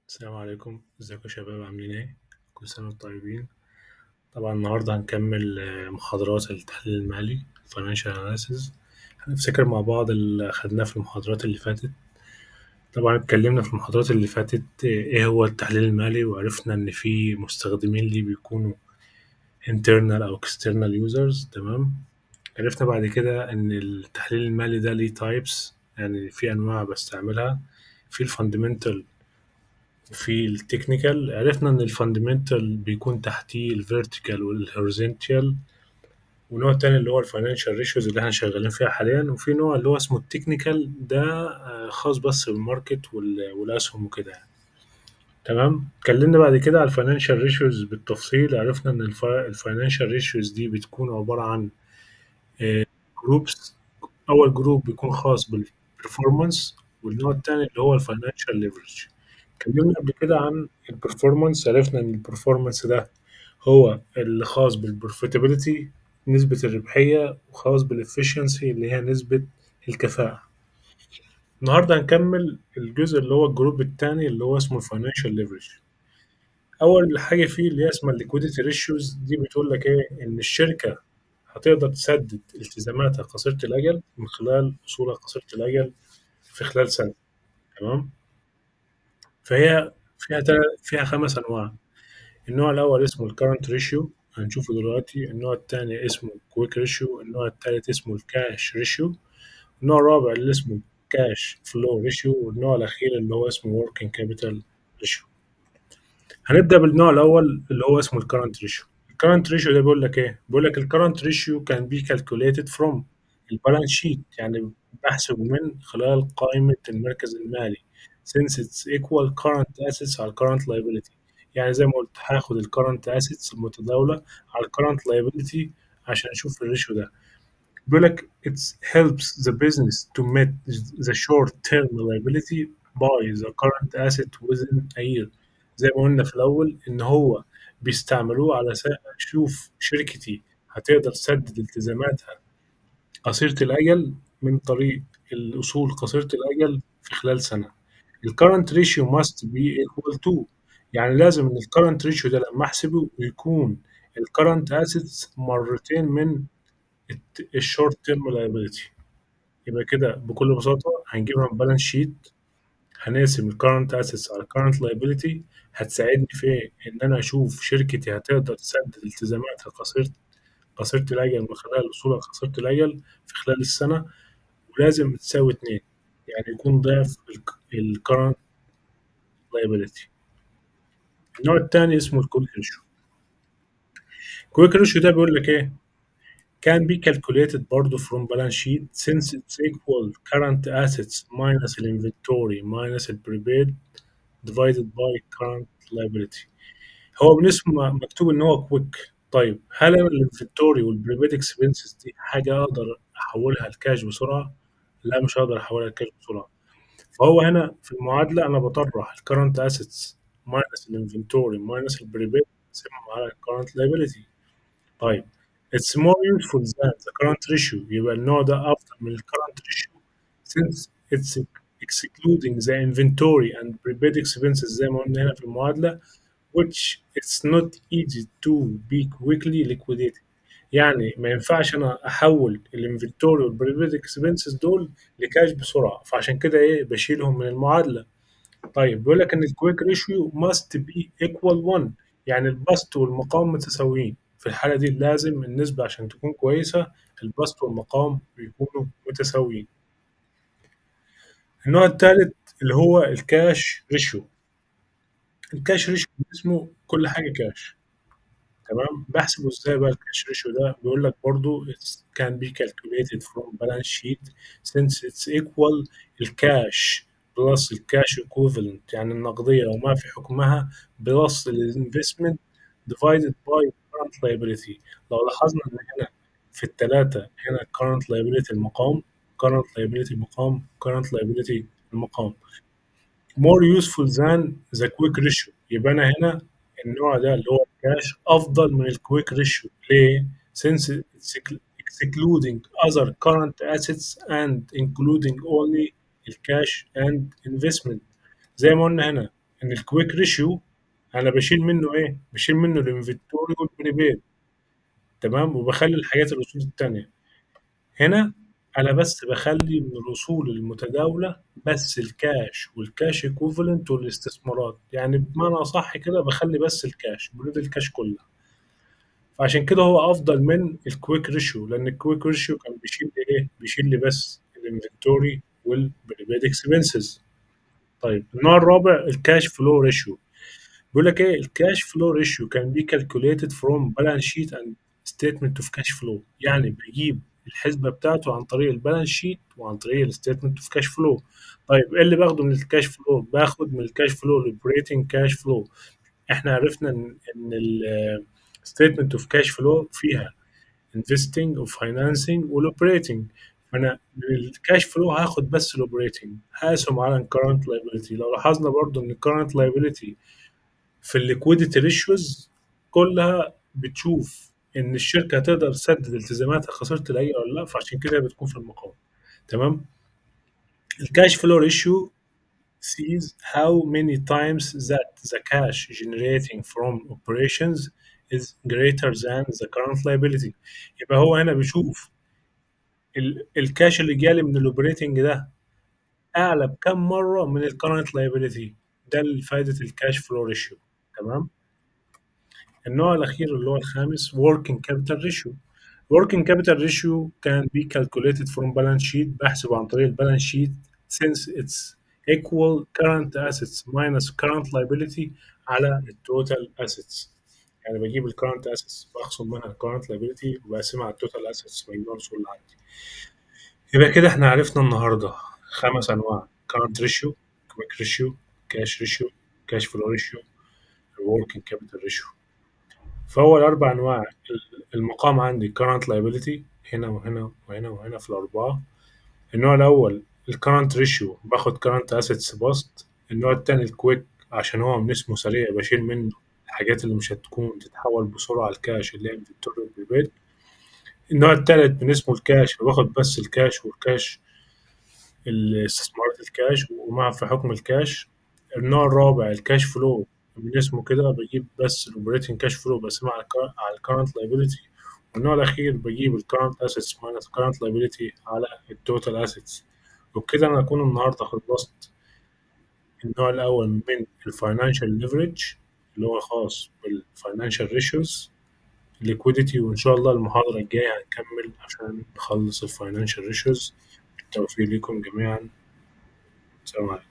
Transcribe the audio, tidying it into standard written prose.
السلام عليكم، ازيكم يا شباب عاملين ايه؟ كل سنة وانتم طيبين. طبعا النهاردة هنكمل محاضرات التحليل المالي Financial Analysis. هنفتكر مع بعض اللي أخدناه في المحاضرات اللي فاتت. طبعا اتكلمنا في المحاضرات اللي فاتت ايه هو التحليل المالي، وعرفنا ان في مستخدمين ليه بيكونوا internal او external users. تمام. عرفنا بعد كده ان التحليل المالي ده ليه types، يعني في انواع بستعملها. في الفاندمنتال، في التكنيكال. عرفنا ان الفاندمنتال بيكون تحتيه الفيرتيكال والهوريزونتال، ونوع تاني اللي هو الفاينانشال ريشيوز اللي احنا شغالين فيها حاليا، وفي نوع اللي هو اسمه التكنيكال ده خاص بس بالماركت والاسهم وكده يعني. تمام. اتكلمنا بعد كده على الفاينانشال ريشيوز بالتفصيل. عرفنا ان الفاينانشال ريشيوز دي بتكون عبارة عن جروبس. اول جروب بيكون خاص بالبرفورمانس، والنوع التاني اللي هو الفاينانشال ليفرج. اتكلمنا قبل كده عن البرفورمانس. عرفنا ان البرفورمانس ده هو اللي خاص بالبروفيتابيلتي، نسبة الربحية، وخاص بالefficiency اللي هي نسبة الكفاءة. النهارده هنكمل الجزء اللي هو الجروب الثاني اللي هو اسمه الفاينانشال ليفرج. اول حاجه فيه اللي هي اسمها الليكويديتي ريشيوز، دي بتقول لك ايه؟ ان الشركه هتقدر تسدد التزاماتها قصيره الاجل من خلال اصولها قصيره الاجل في خلال سنه. تمام. فهي فيها خمس انواع. النوع الأول اسمه الكارنت ريشيو، هنشوفه دلوقتي. النوع الثاني اسمه كويك ريشيو. النوع الثالث اسمه الكاش ريشيو. النوع الرابع اللي اسمه كاش فلو ريشيو. والنوع الأخير اللي هو اسمه وركينج كابيتال ريشيو. هنبدأ بالنوع الأول اللي هو اسمه الكارنت ريشيو. الكارنت ريشيو ده بيقول لك إيه؟ بيقول لك الكارنت ريشيو كان بي كالكوليتد فروم البالانس شيت، يعني بحسبه من خلال قائمة المركز المالي. since it's equal current assets على current liability. يعني زي ما قلت هاخد ال current assets المتداولة على ال current liability عشان أشوف الريشيو ده. بيقول لك it helps the business to meet the short term liability by the current asset within a year. زي ما قلنا في الأول إن هو بيستعملوه على أشوف شركتي هتقدر تسدد التزاماتها قصيرة الأجل من طريق الأصول قصيرة الأجل في خلال سنة. ال current ratio must be equal to، يعني لازم إن ال current ratio ده لما أحسبه يكون ال current assets مرتين من الshort term liability. يبقى كده بكل بساطة هنجيبها من balance sheet، هنقسم ال current assets على current liability. هتساعدني في إيه؟ إن أنا أشوف شركتي هتقدر تسدد التزاماتها قصيرة الأجل من خلال أصولها قصيرة الأجل في خلال السنة، ولازم تساوي 2، يعني يكون ضعف الcurrent liability. النوع التاني اسمه الquick ratio. الquick ratio ده بيقول لك إيه؟ can be calculated برضه from balance sheet since it's equal current assets minus الinventory minus الprepaid divided by current liability. هو بالاسم مكتوب إن هو quick. طيب هل أنا الinventory والprepaid expenses دي حاجة أقدر أحولها لكاش بسرعة؟ لا، مش هقدر أحولها لكاش بسرعة. فهو هنا في المعادلة أنا باطرّح الcurrent assets minus الinventory minus الprepaid أقسمهم على الcurrent liability. طيب it's more useful than the current ratio. يبقى النوع ده أفضل من الcurrent ratio since it's excluding the inventory and prepaid expenses زي ما قلنا هنا في المعادلة which it's not easy to be quickly liquidated. يعني ما ينفعش أنا أحوّل الinventory والprepaid expenses دول لكاش بسرعة، فعشان كده إيه، باشيلهم من المعادلة. طيب بيقول لك إن الquick ratio must be equal 1، يعني البسط والمقام متساويين. في الحالة دي لازم النسبة عشان تكون كويسة البسط والمقام بيكونوا متساويين. النوع التالت اللي هو الcash ratio. الcash ratio اسمه كل حاجة كاش. تمام. باحسبه إزاي بقى الcash ratio ده؟ بيقول لك برضه it can be calculated from balance sheet since it's equal الcash plus الcash equivalent يعني النقدية وما في حكمها plus الinvestment divided by current liability. لو لاحظنا إن هنا في التلاتة هنا current liability المقام، current liability المقام، current liability المقام. more useful than the quick ratio. يبقى أنا هنا النوع ده اللي هو الكاش أفضل من الquick ratio. ليه؟ since it's excluding other current assets and including only الكاش and investment. زي ما قلنا هنا ان الكويك ريشيو انا بشيل منه ايه؟ بشيل منه الانفنتوري والبريبيد، تمام، وبخلي الحاجات الاصول التانية. هنا انا بس بخلي من الاصول المتداوله بس الكاش والكاش ايكوفالنت والاستثمارات، يعني بمعنى صح كده بخلي بس الكاش، بنود الكاش كلها. فعشان كده هو افضل من الكويك ريشيو، لان الكويك ريشيو كان بيشيل لي ايه؟ بيشيل لي بس الانفنتوري والبريبيد اكسبنسز. طيب النوع الرابع الكاش فلو ريشيو. بيقول لك ايه؟ الكاش فلو ريشيو كان بي calculated from balance sheet and statement of cash flow، يعني بيجيب الحسبه بتاعته عن طريق البالانس شيت وعن طريق الستيتمنت اوف كاش فلو. طيب ايه اللي باخده من الكاش فلو؟ باخد من الكاش فلو الاوبريتنج كاش فلو. احنا عرفنا ان الستيتمنت اوف كاش فلو فيها investing وفاينانسنج والاوبريتنج. فانا من الكاش فلو هاخد بس الاوبريتنج، هقسم على الكرنت لايبيلتي. لو لاحظنا برضو ان الكرنت لايبيلتي في الليكويديتي ريشيوز كلها بتشوف ان الشركه هتقدر تسدد التزاماتها خسرت الاي ولا لا، فعشان كده بتكون في المقام. تمام. الكاش فلو ريشيو sees how many times that the cash generating from operations is greater than the current liability. يبقى هو هنا بيشوف الكاش اللي جالي من الاوبريتنج ده اعلى بكم مره من الكرنت لايبيليتي. ده فائده الكاش فلو ريشيو. تمام. النوع الأخير اللي هو الخامس working capital ratio. working capital ratio can be calculated from balance sheet، بحسب عن طريق البالانس شيت since it's equal current assets minus current liability على التوتال assets. يعني بجيب ال current assets بخصم منها ال current liability وبقسمها على التوتال assets مجموع الأصول اللي عندي. يبقى كده احنا عرفنا النهارده 5 أنواع: current ratio، quick ratio، cash ratio، cash flow ratio، working capital ratio. فهو الأربع أنواع. المقام عندي current liability هنا وهنا وهنا وهنا في الأربعة. النوع الأول ال current ratio باخد current assets بسط. النوع التاني الكويك عشان هو من اسمه سريع بشيل منه الحاجات اللي مش هتكون تتحول بسرعة الكاش اللي هي inventory والبريبيد. النوع التالت من اسمه الكاش باخد بس الكاش والكاش الاستثمارات الكاش ومع في حكم الكاش. النوع الرابع الكاش فلو، من اسمه كده بجيب بس الاوبريتنج كاش فلو بقسمها على الكرنت لايبيليتي. والنوع الاخير بجيب الكرنت اسيتس ماينس الكرنت لايبيليتي على التوتال اسيتس. وبكده انا اكون النهارده خلصت النوع الاول من الفاينانشال ليفريج اللي هو خاص بالفاينانشال ريشيوز liquidity. وان شاء الله المحاضره الجايه هنكمل عشان نخلص الفاينانشال ريشيوز. التوفيق لكم جميعا. سلام عليكم.